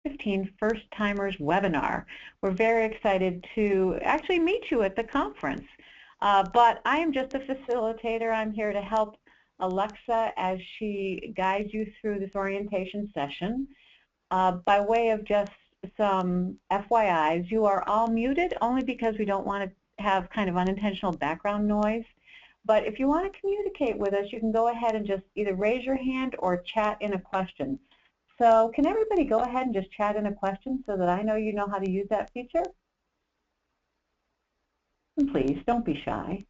2015 First Timers webinar. We're very excited to actually meet you at the conference. But I am just a facilitator. I'm here to help Alexa as she guides you through this orientation session. By way of just some FYIs, you are all muted only because we don't want to have kind of unintentional background noise. But if you want to communicate with us, you can go ahead and just either raise your hand or chat in a question. So can everybody go ahead and just chat in a question so that I know you know how to use that feature? And please, don't be shy.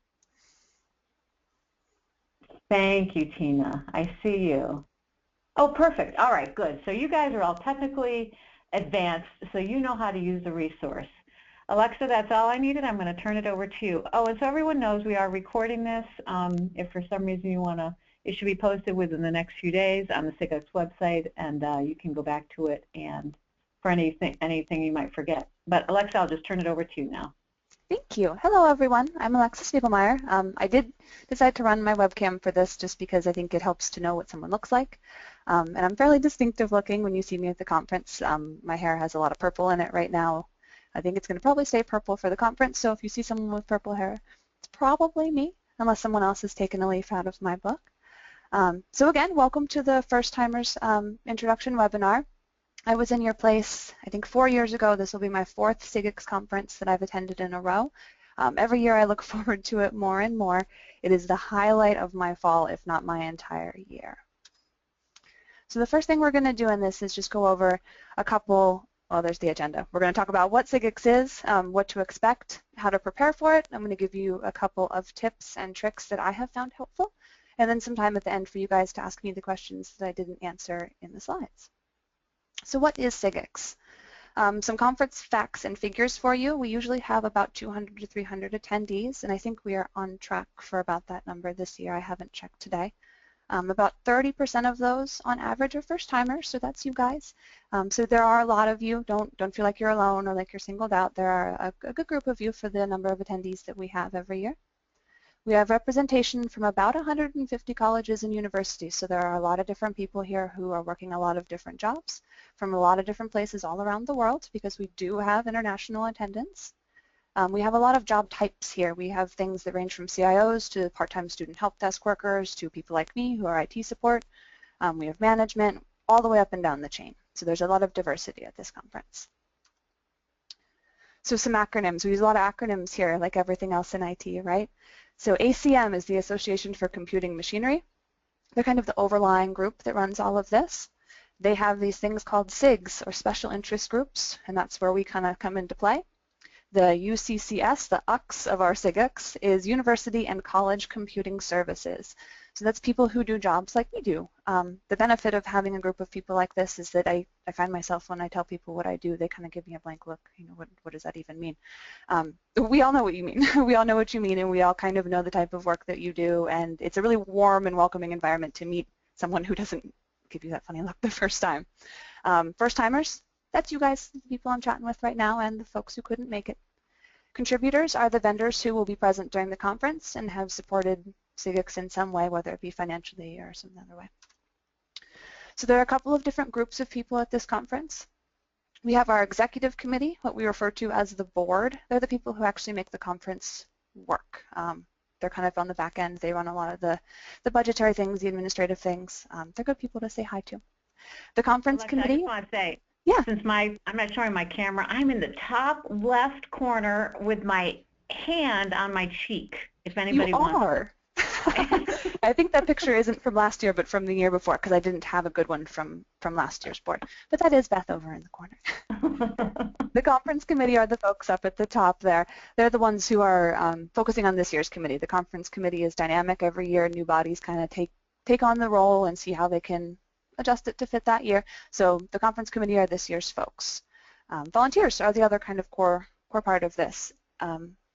Thank you, Tina. I see you. Oh, perfect. All right, good. So you guys are all technically advanced, so you know how to use the resource. Alexa, that's all I needed. I'm going to turn it over to you. Oh, and so everyone knows we are recording this. If for some reason you want to, it should be posted within the next few days on the SIGUCCS website, and you can go back to it and for anything you might forget. But Alexa, I'll just turn it over to you now. Thank you. Hello, everyone. I'm Alexa Spiegelmeier. I did decide to run my webcam for this just because I think it helps to know what someone looks like. And I'm fairly distinctive looking when you see me at the conference. My hair has a lot of purple in it right now. I think it's going to probably stay purple for the conference, so if you see someone with purple hair, it's probably me, unless someone else has taken a leaf out of my book. So again, welcome to the First Timers Introduction webinar. I was in your place, I think 4 years ago. This will be my 4th SIGUCCS conference that I've attended in a row. Every year I look forward to it more and more. It is the highlight of my fall, if not my entire year. So the first thing we're going to do in this is just go over a couple. Well, there's the agenda. We're going to talk about what SIGUCCS is, what to expect, how to prepare for it. I'm going to give you a couple of tips and tricks that I have found helpful, and then some time at the end for you guys to ask me the questions that I didn't answer in the slides. So what is SIGUCCS? Some conference facts and figures for you. We usually have about 200 to 300 attendees, and I think we are on track for about that number this year. I haven't checked today. About 30% of those on average are first timers, so that's you guys. So there are a lot of you. Don't feel like you're alone or like you're singled out. There are a good group of you for the number of attendees that we have every year. We have representation from about 150 colleges and universities, so there are a lot of different people here who are working a lot of different jobs from a lot of different places all around the world because we do have international attendance. We have a lot of job types here. We have things that range from CIOs to part-time student help desk workers to people like me who are IT support. We have management all the way up and down the chain. So there's a lot of diversity at this conference. So some acronyms. We use a lot of acronyms here like everything else in IT, right? So ACM is the Association for Computing Machinery. They're kind of the overlying group that runs all of this. They have these things called SIGs, or special interest groups, and that's where we kind of come into play. The UCCS, the UCCS of our SIGUCCS, is University and College Computing Services. So that's people who do jobs like we do. The benefit of having a group of people like this is that I find myself when I tell people what I do, they kind of give me a blank look. You know, what does that even mean? We all know what you mean. We all know what you mean, and we all kind of know the type of work that you do, and it's a really warm and welcoming environment to meet someone who doesn't give you that funny look the first time. First timers, that's you guys, the people I'm chatting with right now, and the folks who couldn't make it. Contributors are the vendors who will be present during the conference and have supported SIGUCCS in some way, whether it be financially or some other way. So there are a couple of different groups of people at this conference. We have our executive committee, what we refer to as the board. They're the people who actually make the conference work. They're kind of on the back end. They run a lot of the budgetary things, the administrative things. They're good people to say hi to. The conference committee. I just want to say, yeah. Since I'm not showing my camera, I'm in the top left corner with my hand on my cheek. If anybody wants. You are. I think that picture isn't from last year, but from the year before, because I didn't have a good one from last year's board. But that is Beth over in the corner. The conference committee are the folks up at the top there. They're the ones who are focusing on this year's committee. The conference committee is dynamic every year. New bodies kind of take on the role and see how they can adjust it to fit that year. So the conference committee are this year's folks. Volunteers are the other kind of core part of this.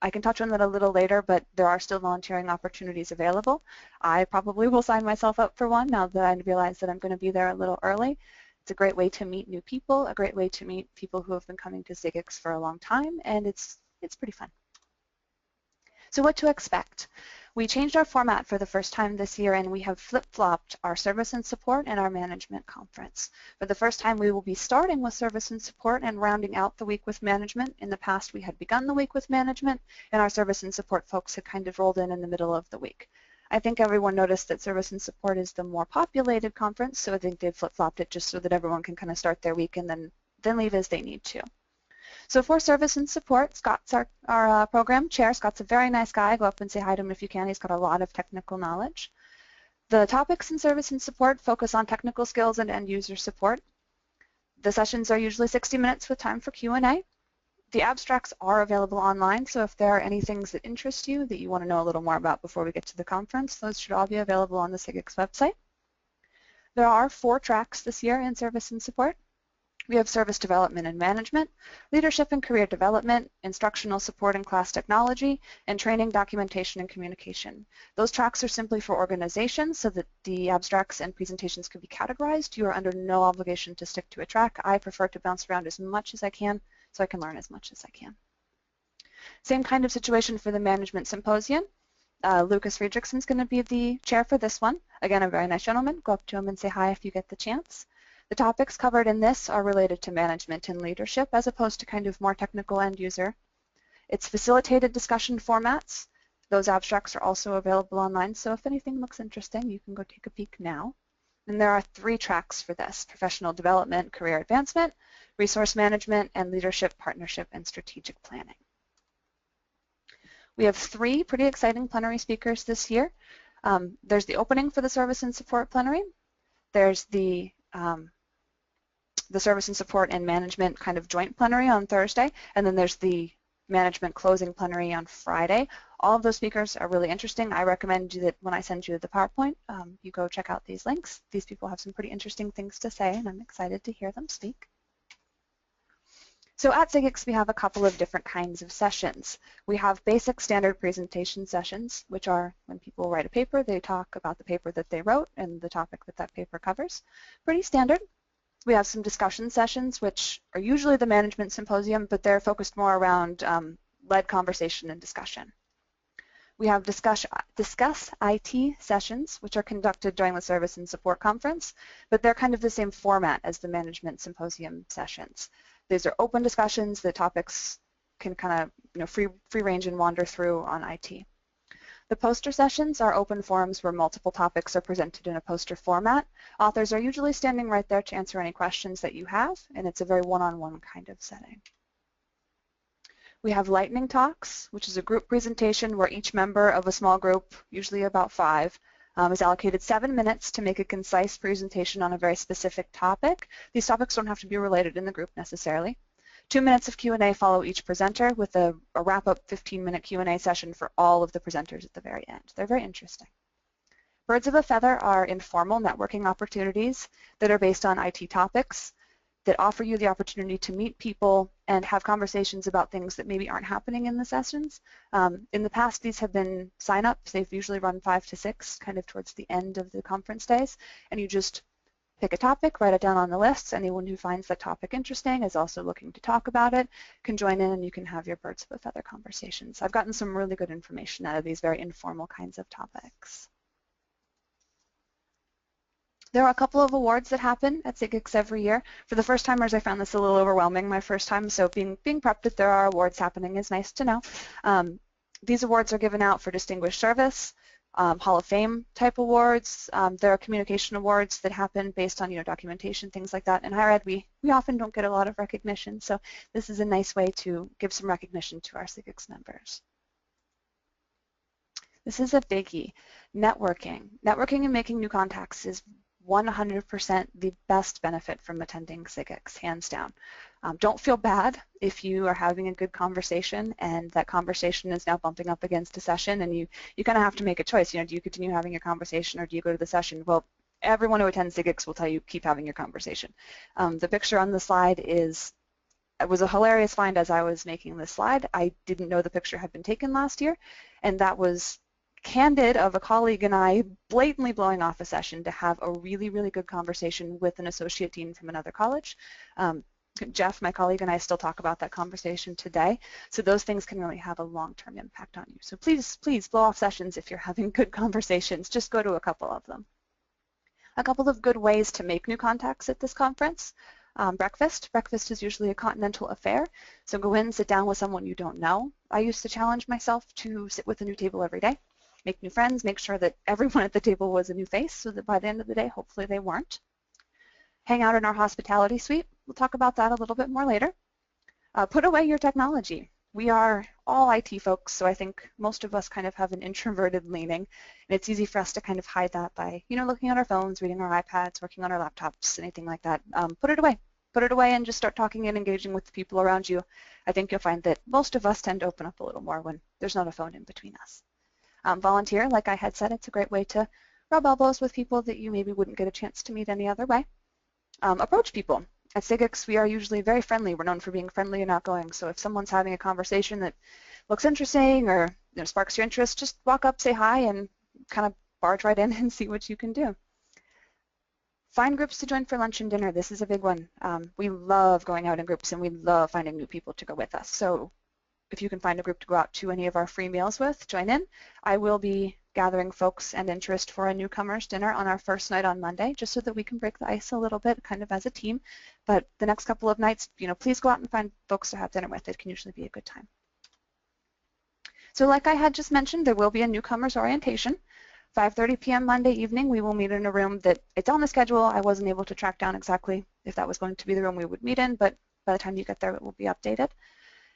I can touch on that a little later, but there are still volunteering opportunities available. I probably will sign myself up for one now that I realize that I'm going to be there a little early. It's a great way to meet new people, a great way to meet people who have been coming to SIGUCCS for a long time, and it's pretty fun. So what to expect? We changed our format for the first time this year, and we have flip-flopped our service and support and our management conference. For the first time, we will be starting with service and support and rounding out the week with management. In the past, we had begun the week with management, and our service and support folks had kind of rolled in the middle of the week. I think everyone noticed that service and support is the more populated conference, so I think they've flip-flopped it just so that everyone can kind of start their week and then leave as they need to. So for service and support, Scott's our program chair. Scott's a very nice guy. Go up and say hi to him if you can. He's got a lot of technical knowledge. The topics in service and support focus on technical skills and end-user support. The sessions are usually 60 minutes with time for Q&A. The abstracts are available online, so if there are any things that interest you that you want to know a little more about before we get to the conference, those should all be available on the SIGUCCS website. There are 4 tracks this year in service and support. We have service development and management, leadership and career development, instructional support and class technology, and training, documentation, and communication. Those tracks are simply for organizations so that the abstracts and presentations can be categorized. You are under no obligation to stick to a track. I prefer to bounce around as much as I can so I can learn as much as I can. Same kind of situation for the management symposium. Lucas Friedrichsen's going to be the chair for this one. Again, a very nice gentleman. Go up to him and say hi if you get the chance. The topics covered in this are related to management and leadership as opposed to kind of more technical end user. It's facilitated discussion formats. Those abstracts are also available online, so if anything looks interesting, you can go take a peek now. And there are 3 tracks for this: professional development, career advancement, resource management, and leadership, partnership, and strategic planning. We have 3 pretty exciting plenary speakers this year. There's the opening for the service and support plenary. There's the service and support and management kind of joint plenary on Thursday, and then there's the management closing plenary on Friday. All of those speakers are really interesting. I recommend that when I send you the PowerPoint, you go check out these links. These people have some pretty interesting things to say, and I'm excited to hear them speak. So at SIGUCCS, we have a couple of different kinds of sessions. We have basic standard presentation sessions, which are when people write a paper, they talk about the paper that they wrote and the topic that that paper covers. Pretty standard. We have some discussion sessions, which are usually the management symposium, but they're focused more around led conversation and discussion. We have discuss IT sessions, which are conducted during the service and support conference, but they're kind of the same format as the management symposium sessions. These are open discussions. The topics can kind of free range and wander through on IT. The poster sessions are open forums where multiple topics are presented in a poster format. Authors are usually standing right there to answer any questions that you have, and it's a very one-on-one kind of setting. We have lightning talks, which is a group presentation where each member of a small group, usually about 5, is allocated 7 minutes to make a concise presentation on a very specific topic. These topics don't have to be related in the group necessarily. 2 minutes of Q&A follow each presenter with a wrap-up 15-minute Q&A session for all of the presenters at the very end. They're very interesting. Birds of a Feather are informal networking opportunities that are based on IT topics that offer you the opportunity to meet people and have conversations about things that maybe aren't happening in the sessions. In the past, these have been sign-ups. They've usually run 5 to 6, kind of towards the end of the conference days, and you just pick a topic, write it down on the list. Anyone who finds that topic interesting is also looking to talk about it, can join in, and you can have your birds of a feather conversations. I've gotten some really good information out of these very informal kinds of topics. There are a couple of awards that happen at SIGUCCS every year. For the first timers, I found this a little overwhelming my first time, so being prepped that there are awards happening is nice to know. These awards are given out for distinguished service, Hall of Fame type awards. There are communication awards that happen based on documentation, things like that. In higher ed, we often don't get a lot of recognition, so this is a nice way to give some recognition to our SIGUCCS members. This is a biggie. Networking. Networking and making new contacts is 100% the best benefit from attending SIGUCCS, hands down. Don't feel bad if you are having a good conversation and that conversation is now bumping up against a session and you kind of have to make a choice. Do you continue having your conversation or do you go to the session? Well, everyone who attends SIGUCCS will tell you keep having your conversation. The picture on the slide was a hilarious find as I was making this slide. I didn't know the picture had been taken last year, and that was candid of a colleague and I blatantly blowing off a session to have a really, really good conversation with an associate dean from another college. Jeff, my colleague, and I still talk about that conversation today. So those things can really have a long-term impact on you. So please, please blow off sessions if you're having good conversations. Just go to a couple of them. A couple of good ways to make new contacts at this conference. Breakfast. Breakfast is usually a continental affair, so go in, sit down with someone you don't know. I used to challenge myself to sit with a new table every day, make new friends, make sure that everyone at the table was a new face so that by the end of the day, hopefully they weren't. Hang out in our hospitality suite. We'll talk about that a little bit more later. Put away your technology. We are all IT folks, so I think most of us kind of have an introverted leaning, and it's easy for us to kind of hide that by, looking at our phones, reading our iPads, working on our laptops, anything like that. Put it away. Put it away and just start talking and engaging with the people around you. I think you'll find that most of us tend to open up a little more when there's not a phone in between us. Volunteer, like I had said, it's a great way to rub elbows with people that you maybe wouldn't get a chance to meet any other way. Approach people. At SIGUCCS, we are usually very friendly. We're known for being friendly and outgoing. So if someone's having a conversation that looks interesting or sparks your interest, just walk up, say hi, and kind of barge right in and see what you can do. Find groups to join for lunch and dinner. This is a big one. We love going out in groups, and we love finding new people to go with us. So if you can find a group to go out to any of our free meals with, join in. I will be gathering folks and interest for a newcomers dinner on our first night on Monday, just so that we can break the ice a little bit, kind of as a team. But the next couple of nights, please go out and find folks to have dinner with. It can usually be a good time. So like I had just mentioned, there will be a newcomers orientation. 5:30 p.m. Monday evening, we will meet in a room that it's on the schedule. I wasn't able to track down exactly if that was going to be the room we would meet in, but by the time you get there, it will be updated.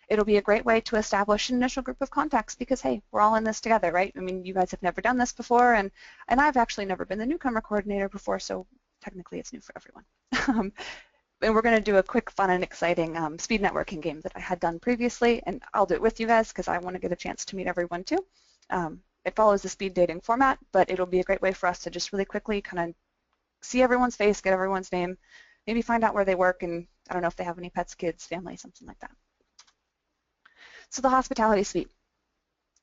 It'll be a great way to establish an initial group of contacts because, hey, we're all in this together, right? I mean, you guys have never done this before, and I've actually never been the newcomer coordinator before, so technically it's new for everyone. And we're going to do a quick, fun, and exciting speed networking game that I had done previously, and I'll do it with you guys because I want to get a chance to meet everyone too. It follows the speed dating format, but it'll be a great way for us to just really quickly kind of see everyone's face, get everyone's name, maybe find out where they work, and I don't know if they have any pets, kids, family, something like that. So the hospitality suite.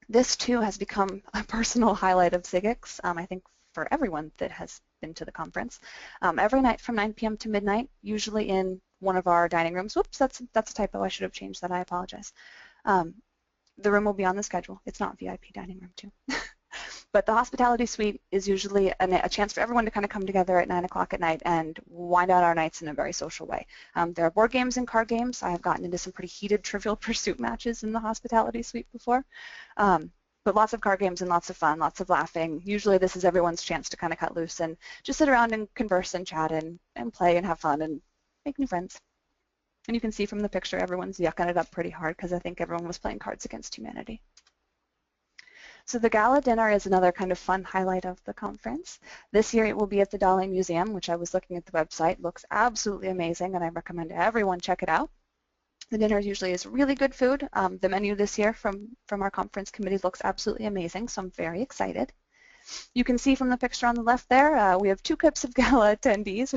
This too has become a personal highlight of SIGUCCS, I think for everyone that has been to the conference. Every night from 9 p.m. to midnight, usually in one of our dining rooms. Whoops, that's a typo. I should have changed that. I apologize. The room will be on the schedule. It's not VIP dining room too. But the hospitality suite is usually a chance for everyone to kind of come together at 9 o'clock at night and wind out our nights in a very social way. There are board games and card games. I have gotten into some pretty heated Trivial Pursuit matches in the hospitality suite before. But lots of card games and lots of fun, lots of laughing. Usually this is everyone's chance to kind of cut loose and just sit around and converse and chat and play and have fun and make new friends. And you can see from the picture everyone's yucking it up pretty hard because I think everyone was playing Cards Against Humanity. So the Gala Dinner is another kind of fun highlight of the conference. This year it will be at the Dali Museum, which I was looking at the website. Looks absolutely amazing, and I recommend everyone check it out. The dinner usually is really good food. The menu this year from our conference committee looks absolutely amazing, so I'm very excited. You can see from the picture on the left there, we have two clips of gala attendees.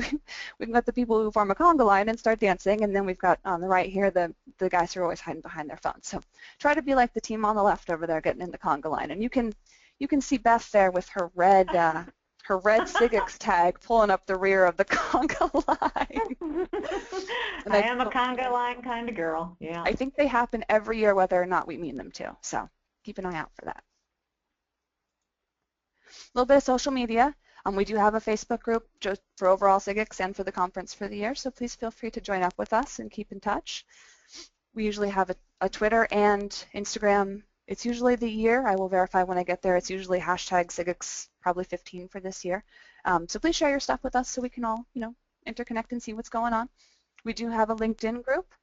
We've got the people who form a conga line and start dancing, and then we've got on the right here the guys who are always hiding behind their phones. So try to be like the team on the left over there getting in the conga line. And you can see Beth there with her red SIGUCCS tag pulling up the rear of the conga line. And I am a conga line kind of girl, yeah. I think they happen every year whether or not we mean them to, so keep an eye out for that. A little bit of social media. We do have a Facebook group just for overall SIGUCCS and for the conference for the year, so please feel free to join up with us and keep in touch. We usually have a Twitter and Instagram. It's usually the year. I will verify when I get there. It's usually hashtag SIGUCCS, probably 15 for this year. So please share your stuff with us so we can all, interconnect and see what's going on. We do have a LinkedIn group,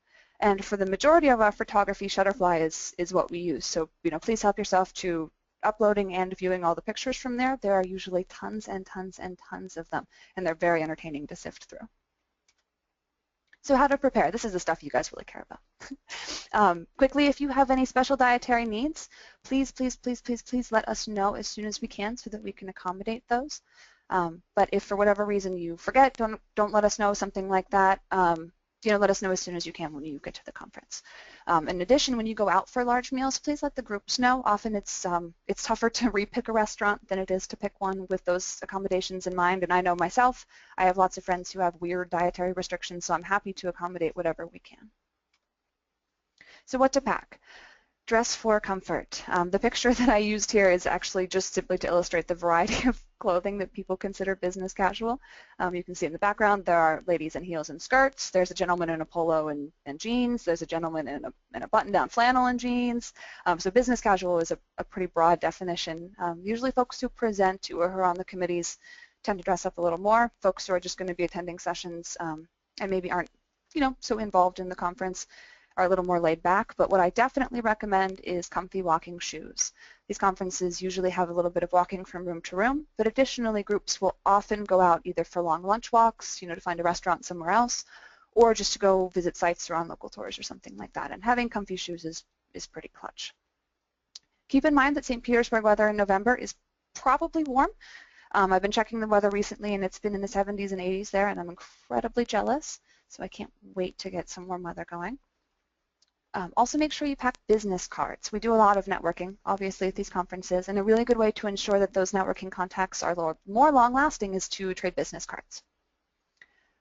and for the majority of our photography, Shutterfly is what we use. So, please help yourself to uploading and viewing all the pictures from there. There are usually tons and tons and tons of them, and they're very entertaining to sift through. So how to prepare. This is the stuff you guys really care about. Quickly, if you have any special dietary needs, please let us know as soon as we can so that we can accommodate those. But if for whatever reason you forget, don't let us know, something like that. let us know as soon as you can when you get to the conference. In addition, when you go out for large meals, please let the groups know. Often it's tougher to repick a restaurant than it is to pick one with those accommodations in mind. And I know myself, I have lots of friends who have weird dietary restrictions, so I'm happy to accommodate whatever we can. So what to pack? Dress for comfort. The picture that I used here is actually just simply to illustrate the variety of clothing that people consider business casual. You can see in the background there are ladies in heels and skirts. There's a gentleman in a polo and jeans. There's a gentleman in a button-down flannel and jeans. So business casual is a pretty broad definition. Usually folks who present or who are on the committees tend to dress up a little more. Folks who are just going to be attending sessions and maybe aren't so involved in the conference are a little more laid back, but what I definitely recommend is comfy walking shoes. These conferences usually have a little bit of walking from room to room, but additionally groups will often go out either for long lunch walks, to find a restaurant somewhere else, or just to go visit sites or on local tours or something like that, and having comfy shoes is pretty clutch. Keep in mind that St. Petersburg weather in November is probably warm. I've been checking the weather recently and it's been in the 70s and 80s there, and I'm incredibly jealous, so I can't wait to get some warm weather going. Also make sure you pack business cards. We do a lot of networking, obviously, at these conferences, and a really good way to ensure that those networking contacts are more long-lasting is to trade business cards.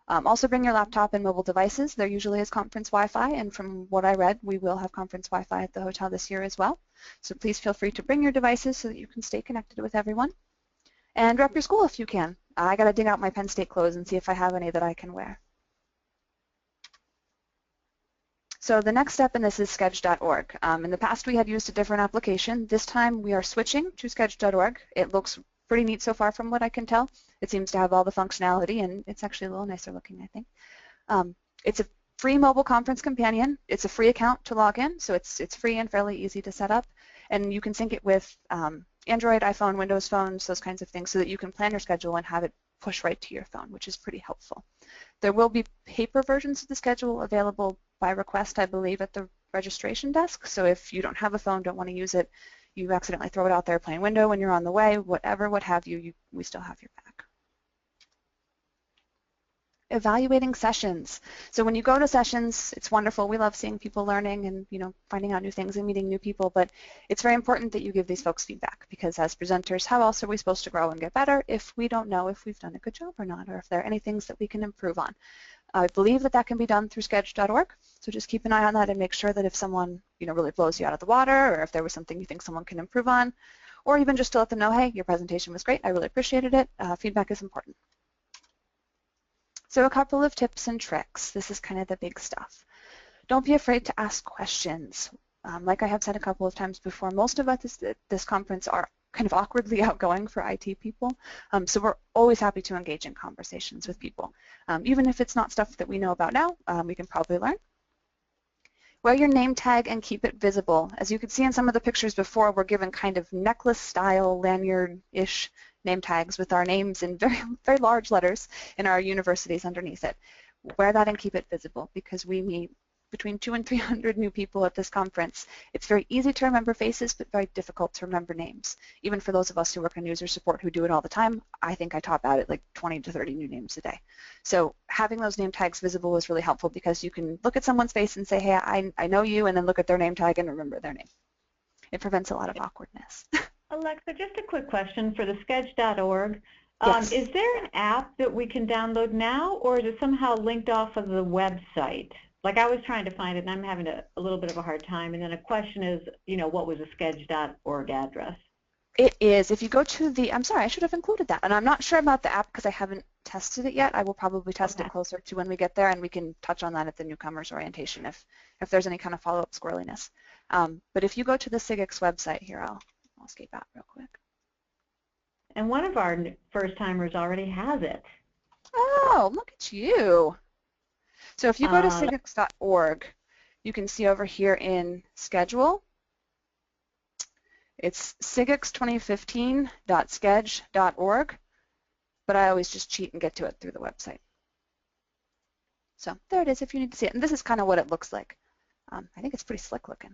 Also bring your laptop and mobile devices. There usually is conference Wi-Fi, and from what I read, we will have conference Wi-Fi at the hotel this year as well. So please feel free to bring your devices so that you can stay connected with everyone. And rep your school if you can. I got to dig out my Penn State clothes and see if I have any that I can wear. So the next step in this is Schedule.org. In the past we had used a different application. This time we are switching to Schedule.org. It looks pretty neat so far from what I can tell. It seems to have all the functionality and it's actually a little nicer looking, I think. It's a free mobile conference companion. It's a free account to log in, so it's free and fairly easy to set up. And you can sync it with Android, iPhone, Windows phones, those kinds of things, so that you can plan your schedule and have it push right to your phone, which is pretty helpful. There will be paper versions of the schedule available by request, I believe, at the registration desk. So if you don't have a phone, don't want to use it, you accidentally throw it out there playing window when you're on the way, whatever, what have you, we still have your back. Evaluating sessions. So when you go to sessions, it's wonderful. We love seeing people learning and finding out new things and meeting new people, but it's very important that you give these folks feedback, because as presenters, how else are we supposed to grow and get better if we don't know if we've done a good job or not, or if there are any things that we can improve on. I believe that can be done through Schedule.org, so just keep an eye on that and make sure that if someone really blows you out of the water, or if there was something you think someone can improve on, or even just to let them know, hey, your presentation was great, I really appreciated it, feedback is important. So a couple of tips and tricks. This is kind of the big stuff. Don't be afraid to ask questions. Like I have said a couple of times before, most of us at this conference are kind of awkwardly outgoing for IT people, so we're always happy to engage in conversations with people. Even if it's not stuff that we know about now, we can probably learn. Wear your name tag and keep it visible. As you could see in some of the pictures before, we're given kind of necklace-style, lanyard-ish name tags with our names in very, very large letters in our universities underneath it. Wear that and keep it visible, because we meet between 200 and 300 new people at this conference. It's very easy to remember faces, but very difficult to remember names. Even for those of us who work in user support who do it all the time, I think I top out at like 20 to 30 new names a day. So having those name tags visible is really helpful, because you can look at someone's face and say, hey, I know you, and then look at their name tag and remember their name. It prevents a lot of awkwardness. Alexa, just a quick question for the Schedule.org. Yes. Is there an app that we can download now, or is it somehow linked off of the website? Like, I was trying to find it, and I'm having a little bit of a hard time. And then a question is, what was the Schedule.org address? It is. If you go to the, I'm sorry, I should have included that. And I'm not sure about the app because I haven't tested it yet. I will probably test it closer to when we get there, and we can touch on that at the Newcomers Orientation if there's any kind of follow-up squirreliness. But if you go to the SIGUCCS website here, I'll escape out real quick. And one of our first-timers already has it. Oh, look at you. So if you go to SIGUCCS.org, you can see over here in Schedule, it's SIGUCCS2015.schedule.org, but I always just cheat and get to it through the website. So there it is if you need to see it. And this is kind of what it looks like. I think it's pretty slick looking.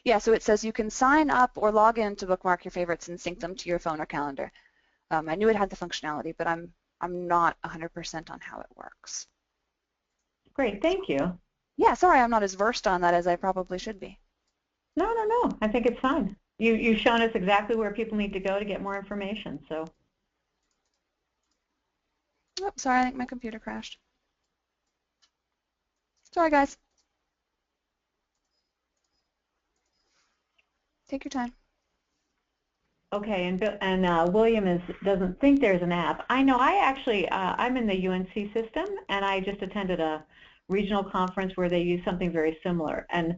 Yeah, so it says you can sign up or log in to bookmark your favorites and sync them to your phone or calendar. I knew it had the functionality, but I'm not 100% on how it works. Great, thank you. Yeah, sorry I'm not as versed on that as I probably should be. No, no, no. I think it's fine. You've shown us exactly where people need to go to get more information. So. Oh, sorry, I think my computer crashed. Sorry, guys. Take your time. Okay, and William doesn't think there's an app. I know. I actually I'm in the UNC system, and I just attended a regional conference where they use something very similar. And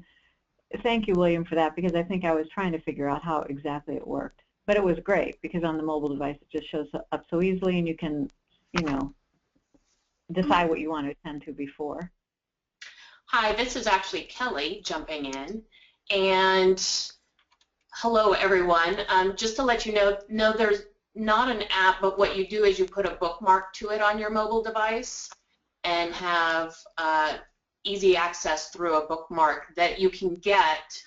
thank you, William, for that, because I think I was trying to figure out how exactly it worked. But it was great because on the mobile device it just shows up so easily, and you can, decide what you want to attend to before. Hi, this is actually Kelly jumping in, and hello everyone. Just to let you know, no, there's not an app, but what you do is you put a bookmark to it on your mobile device and have easy access through a bookmark that you can get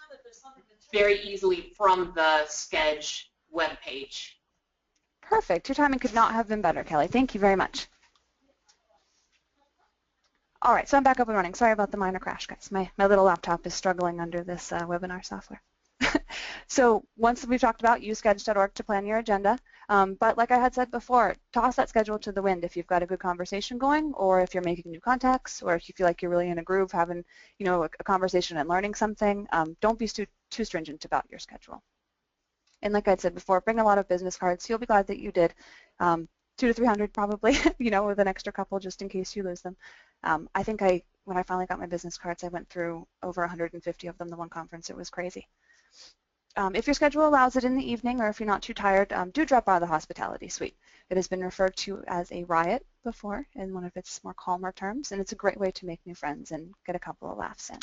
very easily from the SCEDGE webpage. Perfect. Your timing could not have been better, Kelly. Thank you very much. All right, so I'm back up and running. Sorry about the minor crash, guys. My little laptop is struggling under this webinar software. So once we've talked about, use SCEDGE.org to plan your agenda. But like I had said before, toss that schedule to the wind if you've got a good conversation going, or if you're making new contacts, or if you feel like you're really in a groove having, a conversation and learning something. Don't be too stringent about your schedule. And like I said before, bring a lot of business cards. You'll be glad that you did. 200 to 300 probably, with an extra couple just in case you lose them. I think when I finally got my business cards, I went through over 150 of them the one conference. It was crazy. If your schedule allows it in the evening, or if you're not too tired, do drop by the hospitality suite. It has been referred to as a riot before in one of its more calmer terms, and it's a great way to make new friends and get a couple of laughs in.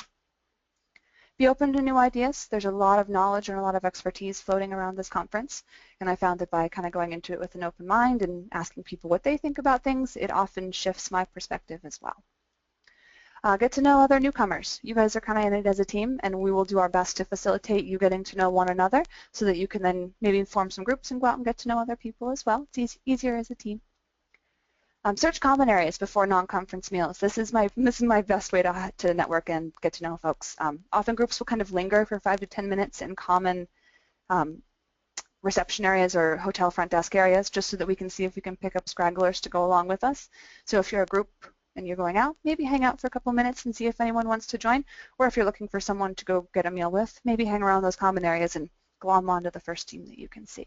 Be open to new ideas. There's a lot of knowledge and a lot of expertise floating around this conference, and I found that by kind of going into it with an open mind and asking people what they think about things, it often shifts my perspective as well. Get to know other newcomers. You guys are kind of in it as a team, and we will do our best to facilitate you getting to know one another so that you can then maybe form some groups and go out and get to know other people as well. It's easier as a team. Search common areas before non-conference meals. This is my best way to network and get to know folks. Often groups will kind of linger for 5 to 10 minutes in common reception areas or hotel front desk areas, just so that we can see if we can pick up stragglers to go along with us. So if you're a group and you're going out, maybe hang out for a couple minutes and see if anyone wants to join. Or if you're looking for someone to go get a meal with, maybe hang around those common areas and glom onto the first team that you can see.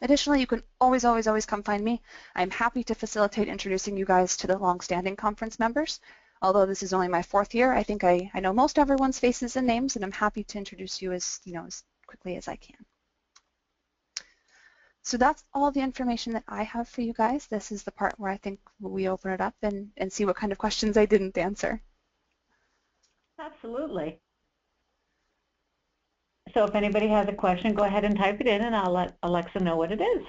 Additionally, you can always come find me. I'm happy to facilitate introducing you guys to the long-standing conference members. Although this is only my 4th year, I think I know most everyone's faces and names, and I'm happy to introduce you as quickly as I can. So that's all the information that I have for you guys. This is the part where I think we open it up and see what kind of questions I didn't answer. Absolutely. So if anybody has a question, go ahead and type it in, and I'll let Alexa know what it is.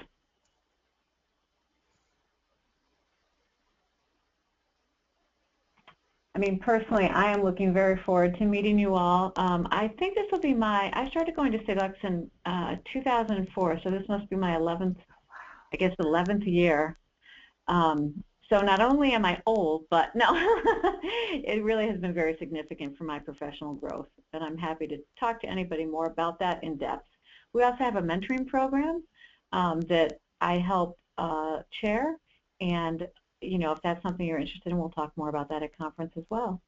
I mean, personally, I am looking very forward to meeting you all. I think this will be I started going to SIGUCCS in 2004, so this must be my 11th year. So not only am I old, but no, it really has been very significant for my professional growth, and I'm happy to talk to anybody more about that in depth. We also have a mentoring program that I help chair, and if that's something you're interested in, we'll talk more about that at conference as well.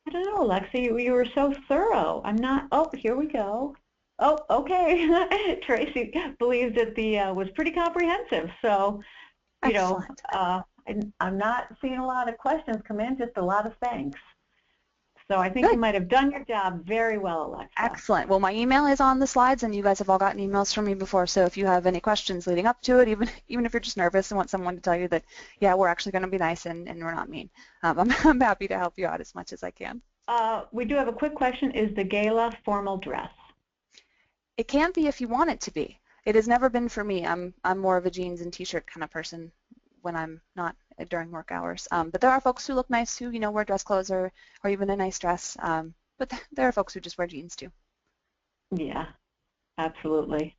I don't know, Alexa, you were so thorough. I'm not, oh, here we go. Oh, okay. Tracy believes that was pretty comprehensive. So, I'm not seeing a lot of questions come in, just a lot of thanks. So I think Good. You might have done your job very well, Alexa. Excellent. Well, my email is on the slides, and you guys have all gotten emails from me before, so if you have any questions leading up to it, even if you're just nervous and want someone to tell you that, yeah, we're actually going to be nice and we're not mean, I'm happy to help you out as much as I can. We do have a quick question. Is the gala formal dress? It can be if you want it to be. It has never been for me. I'm more of a jeans and t-shirt kind of person when I'm not during work hours. But there are folks who look nice who, wear dress clothes or even a nice dress. But there are folks who just wear jeans too. Yeah, absolutely.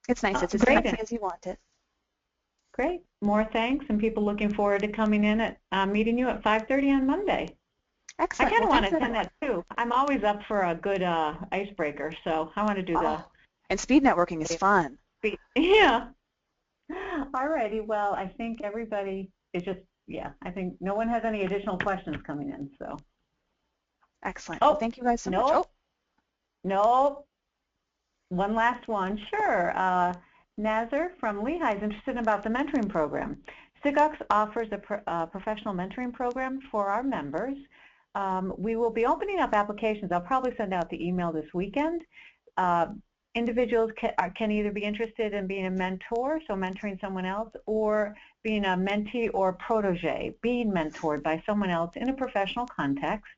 It's nice. It's as fancy as you want it. Great. More thanks, and people looking forward to coming in at meeting you at 5:30 on Monday. Excellent. I kind of Well, want to attend that too. I'm always up for a good icebreaker, so I want to do the. And speed networking is fun. Yeah. All righty. Well, I think everybody is just, yeah, I think no one has any additional questions coming in, so. Excellent. Oh, well, thank you guys so much. Oh, no. One last one. Sure. Nazar from Lehigh is interested about the mentoring program. SIGUCCS offers a professional mentoring program for our members. We will be opening up applications. I'll probably send out the email this weekend. Individuals can either be interested in being a mentor, so mentoring someone else, or being a mentee or protege, being mentored by someone else in a professional context.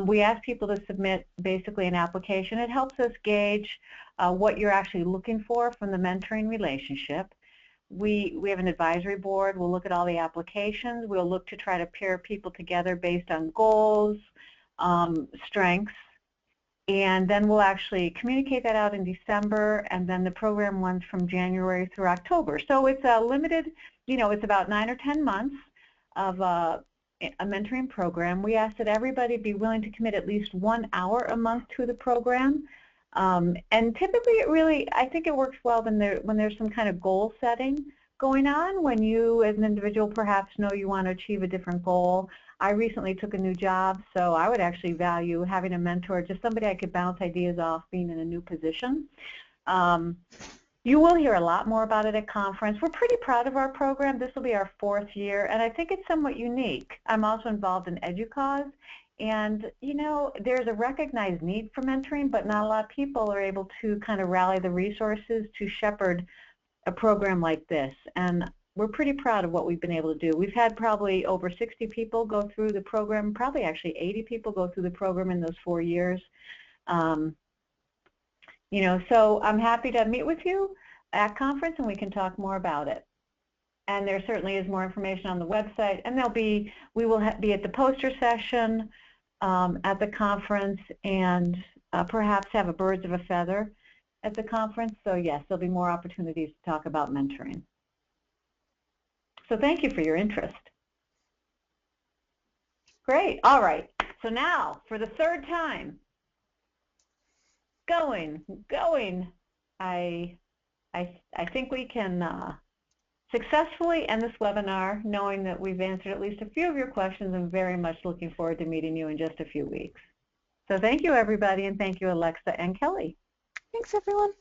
We ask people to submit basically an application. It helps us gauge what you're actually looking for from the mentoring relationship. We have an advisory board. We'll look at all the applications. We'll look to try to pair people together based on goals, strengths, and then we'll actually communicate that out in December, and then the program runs from January through October. So it's a limited, it's about 9 or 10 months of a mentoring program. We ask that everybody be willing to commit at least 1 hour a month to the program. And typically I think it works well when there's some kind of goal setting going on, when you as an individual perhaps know you want to achieve a different goal. I recently took a new job, so I would actually value having a mentor, just somebody I could bounce ideas off being in a new position. You will hear a lot more about it at conference. We're pretty proud of our program. This will be our 4th year, and I think it's somewhat unique. I'm also involved in EDUCAUSE, and there's a recognized need for mentoring, but not a lot of people are able to kind of rally the resources to shepherd a program like this. And we're pretty proud of what we've been able to do. We've had probably over 60 people go through the program, probably actually 80 people go through the program in those 4 years. So I'm happy to meet with you at conference and we can talk more about it. And there certainly is more information on the website, and we will be at the poster session at the conference, and perhaps have a birds of a feather at the conference. So yes, there'll be more opportunities to talk about mentoring. So thank you for your interest. Great. All right. So now, for the 3rd time, going. I think we can successfully end this webinar, knowing that we've answered at least a few of your questions, and very much looking forward to meeting you in just a few weeks. So thank you, everybody, and thank you, Alexa and Kelly. Thanks, everyone.